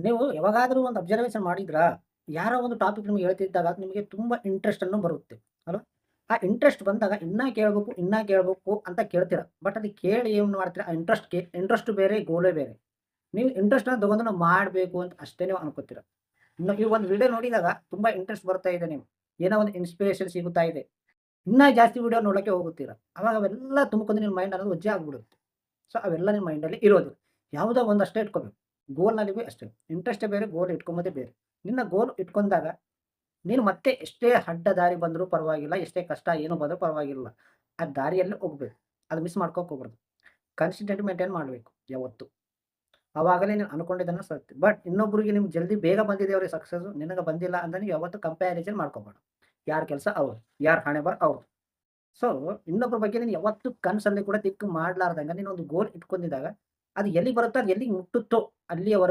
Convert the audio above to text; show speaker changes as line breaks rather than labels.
ನೀವು ಯಾವಾಗಾದರೂ ಒಂದು ಅಬ್ಸರ್ವೇಷನ್ ಮಾಡಿದ್ರಾ? ಯಾರೋ ಒಂದು ಟಾಪಿಕ್ ನಿಮ್ಗೆ ಹೇಳ್ತಿದ್ದಾಗ ನಿಮಗೆ ತುಂಬಾ ಇಂಟ್ರೆಸ್ಟ್ ಅನ್ನು ಬರುತ್ತೆ ಅಲ್ವಾ? ಆ ಇಂಟ್ರೆಸ್ಟ್ ಬಂದಾಗ ಇನ್ನ ಕೇಳಬೇಕು ಅಂತ ಕೇಳ್ತೀರಾ. ಬಟ್ ಅದು ಕೇಳಿ ಏನ್ ಮಾಡ್ತೀರಾ? ಆ ಇಂಟ್ರೆಸ್ಟ್ ಬೇರೆ, ಗೋಲೇ ಬೇರೆ. ನೀವು ಇಂಟ್ರೆಸ್ಟ್‌ನ ತಗೊಂಡು ನಾವು ಮಾಡಬೇಕು ಅಂತ ಅಷ್ಟೇ ನೀವು ಅನ್ಕೋತೀರಾ. ನೀವು ಒಂದು ವಿಡಿಯೋ ನೋಡಿದಾಗ ತುಂಬಾ ಇಂಟ್ರೆಸ್ಟ್ ಬರ್ತಾ ಇದೆ ನೀವು. ಏನೋ ಒಂದು ಇನ್ಸ್ಪಿರೇಷನ್ ಸಿಗುತ್ತಾ ಇದೆ. ಇನ್ನ ಜಾಸ್ತಿ ವಿಡಿಯೋ ನೋಡಕ್ಕೆ ಹೋಗುತ್ತೀರಾ. ಅವಾಗ ಅವೆಲ್ಲ ತುಂಬಿಕೊಂಡು ನಿಮ್ಮ ಮೈಂಡ್ ಅನ್ನೋದು ವಜ್ಜೆ ಆಗ್ಬಿಡುತ್ತೆ. ಸೊ, ಅವೆಲ್ಲ ನಿಮ್ಮ ಮೈಂಡಲ್ಲಿ ಇರೋದು. ಯಾವುದೋ ಒಂದಷ್ಟೇ ಇಟ್ಕೋಬೇಕು. ಗೋಲ್‌ನಲ್ಲಿ ಅಷ್ಟೇ. ಇಂಟ್ರೆಸ್ಟೇ ಬೇರೆ, ಗೋಲ್ ಇಟ್ಕೊಂಬೋದೇ ಬೇರೆ. ನಿನ್ನ ಗೋಲ್ ಇಟ್ಕೊಂಡಾಗ ನೀನು ಮತ್ತೆ ಎಷ್ಟೇ ಅಡ್ಡ ದಾರಿ ಬಂದರೂ ಪರವಾಗಿಲ್ಲ, ಎಷ್ಟೇ ಕಷ್ಟ ಏನು ಬಂದರೂ ಪರವಾಗಿಲ್ಲ. ಆ ದಾರಿಯಲ್ಲಿ ಹೋಗ್ಬೇಕು. ಅದು ಮಿಸ್ ಮಾಡ್ಕೋಕ್ ಹೋಗ್ಬಾರ್ದು. ಕನ್ಸಿಸ್ಟೆಂಟ್ ಮೇಂಟೈನ್ ಮಾಡಬೇಕು ಯಾವತ್ತು. ಅವಾಗಲೇ ನೀನು ಅನ್ಕೊಂಡಿದ್ದನ್ನ ಸಾಧ್ಯ. ಬಟ್ ಇನ್ನೊಬ್ರಿಗೆ ನಿಮ್ಗೆ ಜಲ್ದಿ ಬೇಗ ಬಂದಿದೆ ಅವ್ರಿಗೆ ಸಕ್ಸಸ್ಸು, ನಿನಗೆ ಬಂದಿಲ್ಲ ಅಂತ ನೀವು ಯಾವತ್ತೂ ಕಂಪ್ಯಾರಿಸನ್ ಮಾಡ್ಕೋಬೇಡ. ಯಾರ ಕೆಲಸ ಅವ್ರು, ಯಾರ ಹಣೆಬರಹ ಅವ್ರದು. ಸೊ, ಇನ್ನೊಬ್ಬರ ಬಗ್ಗೆ ನೀನು ಯಾವತ್ತೂ ಕನಸಲ್ಲಿ ಕೂಡ ಥಿಂಕ್ ಮಾಡ್ಲಾರ್ದಂಗ ನೀನು ಒಂದು ಗೋಲ್ ಇಟ್ಕೊಂಡಿದ್ದಾಗ, ಅದು ಎಲ್ಲಿಗೆ ಬರುತ್ತೋ, ಅದು ಎಲ್ಲಿಗೆ ಮುಟ್ಟುತ್ತೋ ಅಲ್ಲಿಯವರೆಗೂ